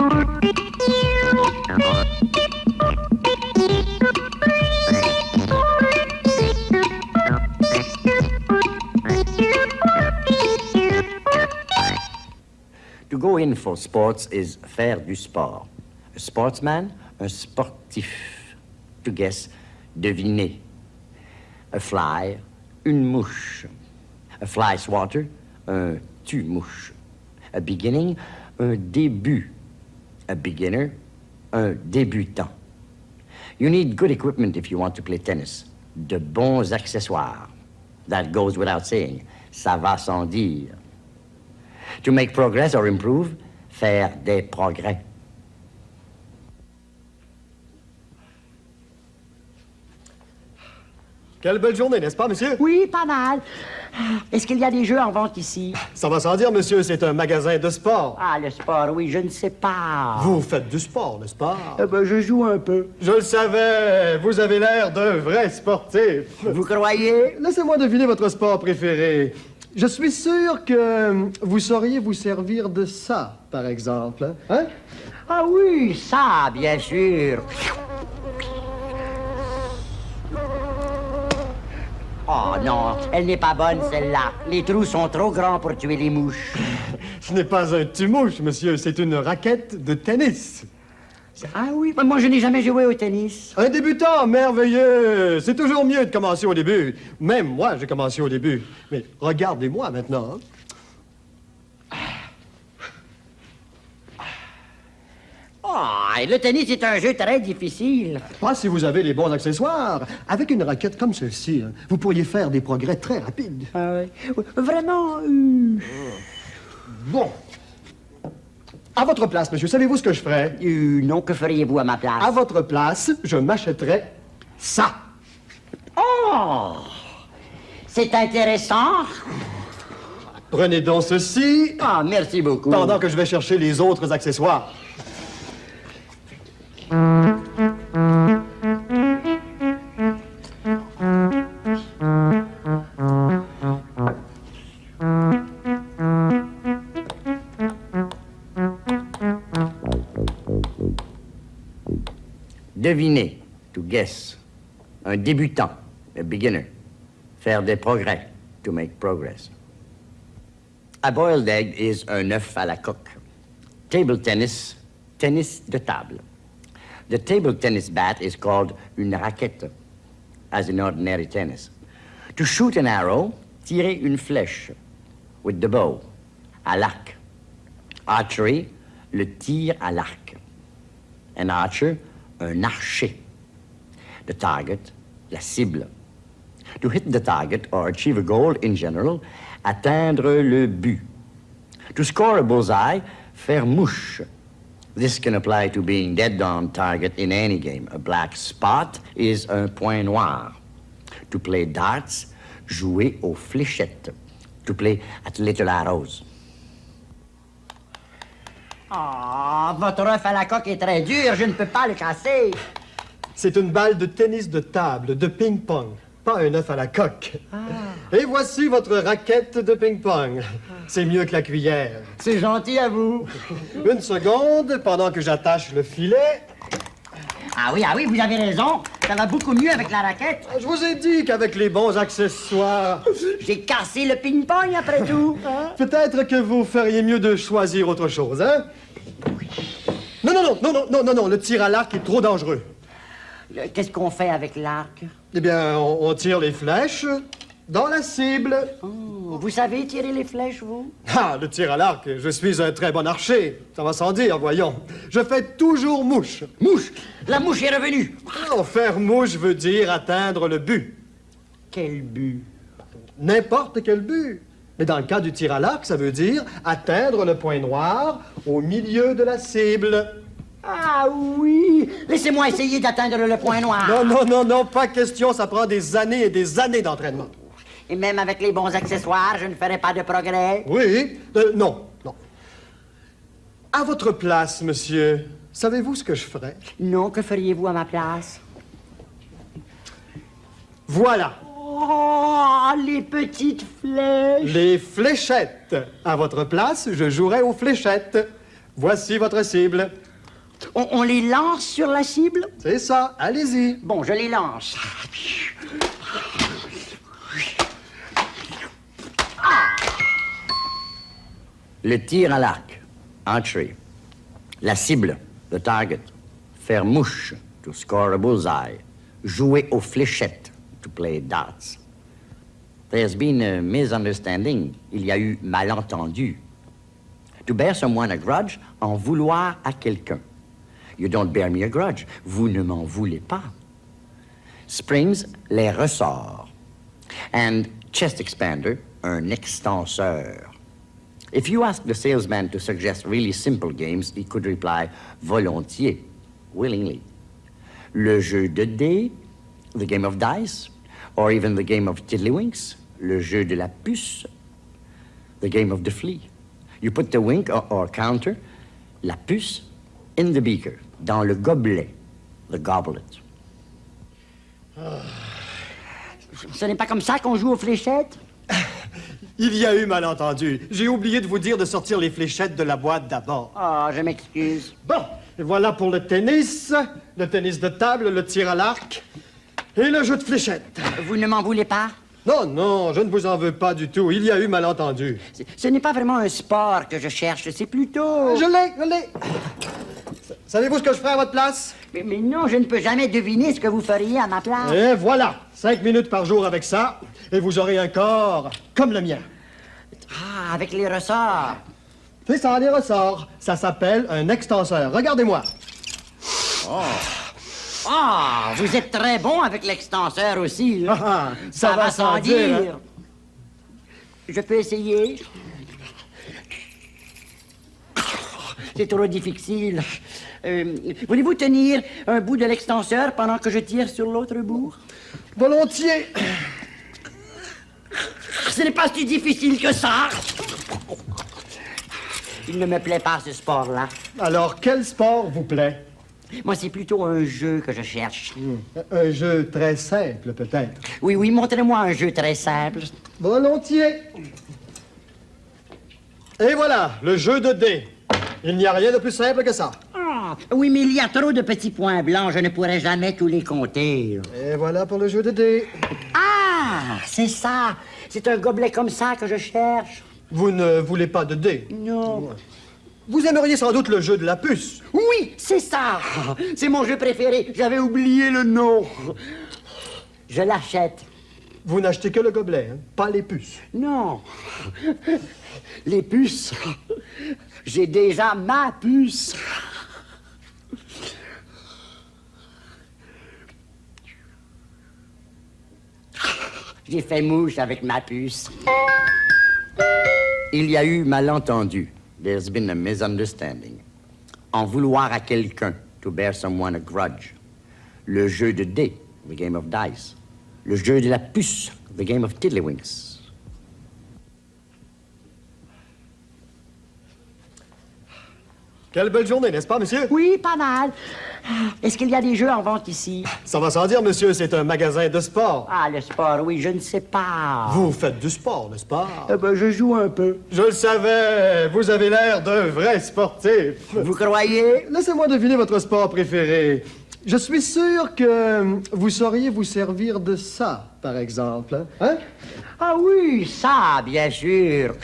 To go in for sports is faire du sport. A sportsman, un sportif. To guess, deviner. A fly, une mouche. A fly swatter, un tue-mouche. A beginning, un début. A beginner, un débutant. You need good equipment if you want to play tennis. De bons accessoires. That goes without saying. Ça va sans dire. To make progress or improve, faire des progrès. Quelle belle journée, n'est-ce pas, monsieur? Oui, pas mal. Est-ce qu'il y a des jeux en vente ici? Ça va sans dire, monsieur, c'est un magasin de sport. Ah, le sport, oui, je ne sais pas. Vous faites du sport, n'est-ce pas? Je joue un peu. Je le savais, vous avez l'air d'un vrai sportif. Vous croyez? Laissez-moi deviner votre sport préféré. Je suis sûr que vous sauriez vous servir de ça, par exemple. Hein? Ah oui, ça, bien sûr. Oh non, elle n'est pas bonne, celle-là. Les trous sont trop grands pour tuer les mouches. Ce n'est pas un tue-mouche, monsieur, c'est une raquette de tennis. Ah oui, moi je n'ai jamais joué au tennis. Un débutant merveilleux. C'est toujours mieux de commencer au début. Même moi, j'ai commencé au début. Mais regardez-moi maintenant. Oh, le tennis est un jeu très difficile. Pas si vous avez les bons accessoires. Avec une raquette comme celle-ci, vous pourriez faire des progrès très rapides. Ah oui. Vraiment. Bon. À votre place, monsieur, savez-vous ce que je ferais? Non, que feriez-vous à ma place? À votre place, je m'achèterais ça. Oh! C'est intéressant. Prenez donc ceci. Ah, merci beaucoup. Pendant que je vais chercher les autres accessoires. Deviner, to guess. Un débutant, a beginner. Faire des progrès, to make progress. A boiled egg is un œuf à la coque. Table tennis, tennis de table. The table tennis bat is called une raquette, as in ordinary tennis. To shoot an arrow, tirer une flèche, with the bow, à l'arc. Archery, le tir à l'arc. An archer, un archer. The target, la cible. To hit the target or achieve a goal in general, atteindre le but. To score a bullseye, faire mouche. This can apply to being dead on target in any game. A black spot is un point noir. To play darts, jouer aux fléchettes. To play at little arrows. Ah, votre œuf à la coque est très dur, je ne peux pas le casser. C'est une balle de tennis de table, de ping-pong, pas un œuf à la coque. Ah. Et voici votre raquette de ping-pong. C'est mieux que la cuillère. C'est gentil à vous. Une seconde, pendant que j'attache le filet. Ah oui, vous avez raison. Ça va beaucoup mieux avec la raquette. Je vous ai dit qu'avec les bons accessoires... J'ai cassé le ping-pong après tout. Hein? Peut-être que vous feriez mieux de choisir autre chose, hein? Oui. Non, le tir à l'arc est trop dangereux. Qu'est-ce qu'on fait avec l'arc? Eh bien, on tire les flèches dans la cible. Oh, vous savez tirer les flèches, vous? Ah, le tir à l'arc, je suis un très bon archer. Ça va sans dire, voyons. Je fais toujours mouche. Mouche? La mouche est revenue. Oh, faire mouche veut dire atteindre le but. Quel but? N'importe quel but. Mais dans le cas du tir à l'arc, ça veut dire atteindre le point noir au milieu de la cible. Ah oui! Laissez-moi essayer d'atteindre le point noir. Non, pas question. Ça prend des années et des années d'entraînement. Et même avec les bons accessoires, je ne ferai pas de progrès? Oui, non. À votre place, monsieur, savez-vous ce que je ferais? Non, que feriez-vous à ma place? Voilà. Oh, les petites flèches. Les fléchettes. À votre place, je jouerais aux fléchettes. Voici votre cible. On les lance sur la cible? C'est ça, allez-y. Bon, je les lance. Le tir à l'arc, archery. La cible, the target. Faire mouche, to score a bullseye. Jouer aux fléchettes, to play darts. There's been a misunderstanding. Il y a eu malentendu. To bear someone a grudge, en vouloir à quelqu'un. You don't bear me a grudge. Vous ne m'en voulez pas. Springs, les ressorts. And chest expander, un extenseur. If you ask the salesman to suggest really simple games, he could reply, volontiers, willingly. Le jeu de dés, the game of dice, or even the game of tiddlywinks, le jeu de la puce, the game of the flea. You put the wink or counter, la puce, in the beaker, dans le gobelet, the goblet. Ce n'est pas comme ça qu'on joue aux fléchettes? Il y a eu malentendu. J'ai oublié de vous dire de sortir les fléchettes de la boîte d'abord. Ah, je m'excuse. Bon, et voilà pour le tennis de table, le tir à l'arc et le jeu de fléchettes. Vous ne m'en voulez pas? Non, non, je ne vous en veux pas du tout. Il y a eu malentendu. Ce n'est pas vraiment un sport que je cherche, c'est plutôt... Je l'ai. Savez-vous ce que je ferai à votre place? Mais non, je ne peux jamais deviner ce que vous feriez à ma place. Et voilà, 5 minutes par jour avec ça, et vous aurez un corps comme le mien. Ah, avec les ressorts. C'est ça, les ressorts. Ça s'appelle un extenseur. Regardez-moi. Ah, vous êtes très bon avec l'extenseur aussi. Là. Ah, Ça va sans dire. hein. Je peux essayer? C'est trop difficile. Voulez-vous tenir un bout de l'extenseur pendant que je tire sur l'autre bout? Volontiers. Ce n'est pas si difficile que ça. Il ne me plaît pas, ce sport-là. Alors, quel sport vous plaît? Moi, c'est plutôt un jeu que je cherche. Un jeu très simple, peut-être. Oui, montrez-moi un jeu très simple. Volontiers. Et voilà, le jeu de dés. Il n'y a rien de plus simple que ça. Ah, oui, mais il y a trop de petits points blancs, je ne pourrai jamais tous les compter. Et voilà pour le jeu de dés. Ah, c'est ça. C'est un gobelet comme ça que je cherche. Vous ne voulez pas de dés? Non. Vous aimeriez sans doute le jeu de la puce. Oui, c'est ça. C'est mon jeu préféré. J'avais oublié le nom. Je l'achète. Vous n'achetez que le gobelet, hein, pas les puces. Non. Les puces. J'ai déjà ma puce. J'ai fait mouche avec ma puce. Il y a eu malentendu. There's been a misunderstanding. En vouloir à quelqu'un, to bear someone a grudge. Le jeu de dés, the game of dice. Le jeu de la puce, the game of tiddlywinks. Quelle belle journée, n'est-ce pas, monsieur? Oui, pas mal. Est-ce qu'il y a des jeux en vente ici? Ça va sans dire, monsieur, c'est un magasin de sport. Ah, le sport, oui, je ne sais pas. Vous faites du sport, n'est-ce pas? Je joue un peu. Je le savais, vous avez l'air d'un vrai sportif. Vous croyez? Laissez-moi deviner votre sport préféré. Je suis sûr que vous sauriez vous servir de ça, par exemple. Hein? Ah oui, ça, bien sûr.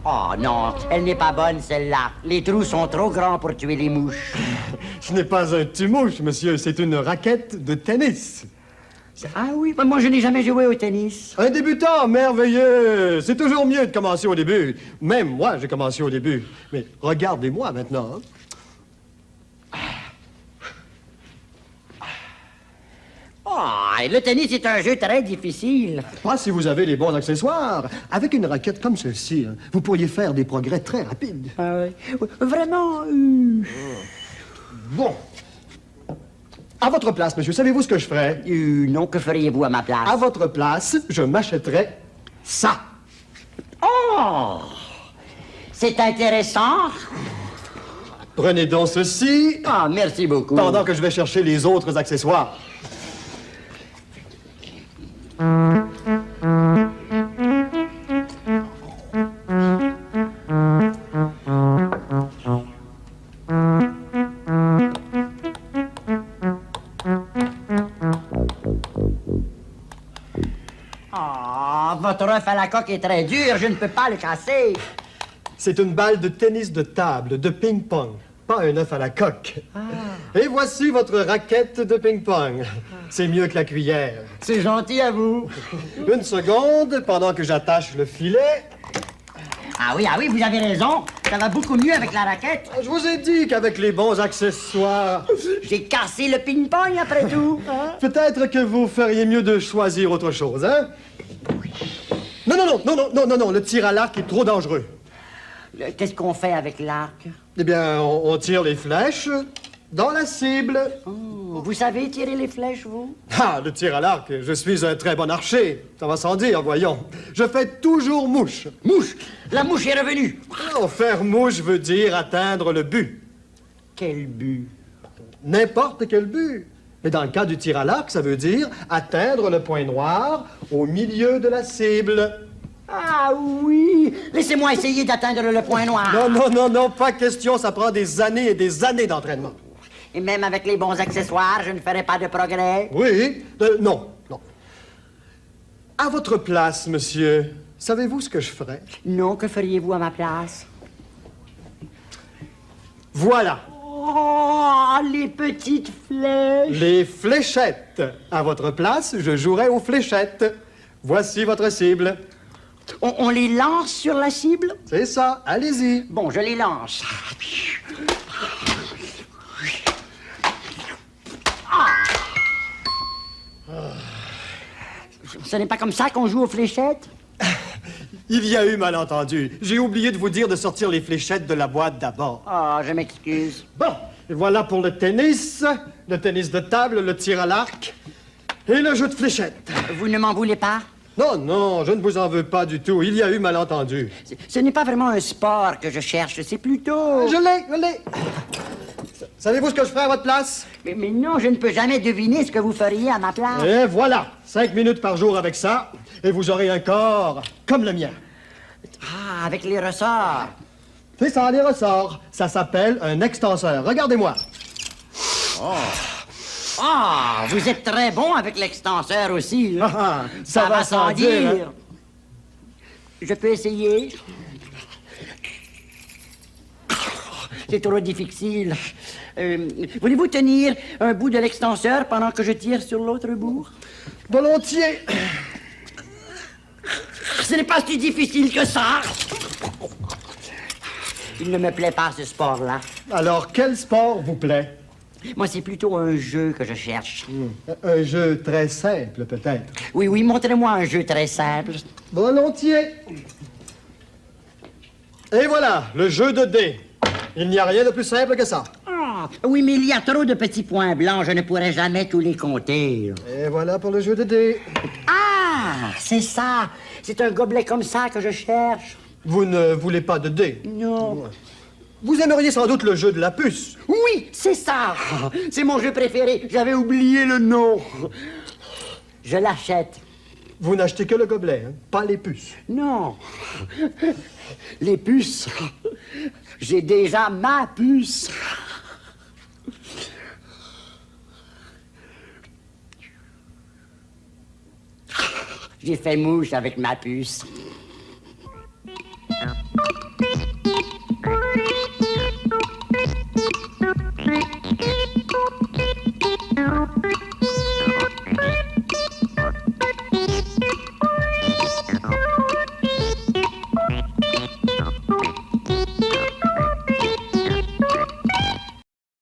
Oh non, elle n'est pas bonne, celle-là. Les trous sont trop grands pour tuer les mouches. Ce n'est pas un tue-mouche, monsieur, c'est une raquette de tennis. Ah oui, moi je n'ai jamais joué au tennis. Un débutant merveilleux. C'est toujours mieux de commencer au début. Même moi, j'ai commencé au début. Mais regardez-moi maintenant. Hein. Oh, le tennis est un jeu très difficile. Pas si vous avez les bons accessoires. Avec une raquette comme celle-ci, hein, vous pourriez faire des progrès très rapides. Ah oui. Vraiment. Bon. À votre place, monsieur, savez-vous ce que je ferais? Non, que feriez-vous à ma place? À votre place, je m'achèterais ça. Oh! C'est intéressant. Prenez donc ceci Ah, merci beaucoup. pendant que je vais chercher les autres accessoires. Ah, votre œuf à la coque est très dur, je ne peux pas le casser. C'est une balle de tennis de table, de ping-pong, pas un œuf à la coque. Et voici votre raquette de ping-pong. C'est mieux que la cuillère. C'est gentil à vous. Une seconde, pendant que j'attache le filet. Ah oui, vous avez raison. Ça va beaucoup mieux avec la raquette. Je vous ai dit qu'avec les bons accessoires, J'ai cassé le ping-pong après tout. Hein? peut-être que vous feriez mieux de choisir autre chose, hein? Non, le tir à l'arc est trop dangereux. Qu'est-ce qu'on fait avec l'arc? Eh bien, on tire les flèches dans la cible. Oh, vous savez tirer les flèches, vous? Ah, le tir à l'arc, je suis un très bon archer. Ça va sans dire, voyons. Je fais toujours mouche. Mouche! La mouche est revenue. Oh, faire mouche veut dire atteindre le but. Quel but? N'importe quel but. Mais dans le cas du tir à l'arc, ça veut dire atteindre le point noir au milieu de la cible. Ah oui! Laissez-moi essayer d'atteindre le point noir. Non, pas question, ça prend des années et des années d'entraînement. Et même avec les bons accessoires, je ne ferai pas de progrès. Oui, non. À votre place, monsieur, savez-vous ce que je ferais? Non, que feriez-vous à ma place? Voilà, Oh, les petites flèches! les fléchettes. À votre place, je jouerais aux fléchettes. Voici votre cible. On les lance sur la cible? C'est ça, allez-y. Bon, je les lance. Ce n'est pas comme ça qu'on joue aux fléchettes? Il y a eu malentendu. J'ai oublié de vous dire de sortir les fléchettes de la boîte d'abord. Ah, je m'excuse. Bon, et voilà pour le tennis de table, le tir à l'arc et le jeu de fléchettes. Vous ne m'en voulez pas? Non, je ne vous en veux pas du tout. Il y a eu malentendu. Ce n'est pas vraiment un sport que je cherche, c'est plutôt... Je l'ai. Savez-vous ce que je ferai à votre place? Mais non, je ne peux jamais deviner ce que vous feriez à ma place. Et voilà, 5 minutes par jour avec ça, et vous aurez un corps comme le mien. Ah, avec les ressorts. C'est ça, les ressorts. Ça s'appelle un extenseur. Regardez-moi. Ah, vous êtes très bon avec l'extenseur aussi. Là. Ah, Ça va sans dire. hein. Je peux essayer? C'est trop difficile. Voulez-vous tenir un bout de l'extenseur pendant que je tire sur l'autre bout? Volontiers. Ce n'est pas si difficile que ça. Il ne me plaît pas, ce sport-là. Alors, quel sport vous plaît? Moi, c'est plutôt un jeu que je cherche. Un jeu très simple, peut-être. Oui, montrez-moi un jeu très simple. Volontiers. Et voilà, le jeu de dés. Il n'y a rien de plus simple que ça. Ah, oui, mais il y a trop de petits points blancs, je ne pourrai jamais tous les compter. Et voilà pour le jeu de dés. Ah, c'est ça. C'est un gobelet comme ça que je cherche. Vous ne voulez pas de dés? Non. Vous aimeriez sans doute le jeu de la puce. Oui, c'est ça. C'est mon jeu préféré. J'avais oublié le nom. Je l'achète. Vous n'achetez que le gobelet, hein, pas les puces. Non. Les puces. J'ai déjà ma puce. J'ai fait mouche avec ma puce.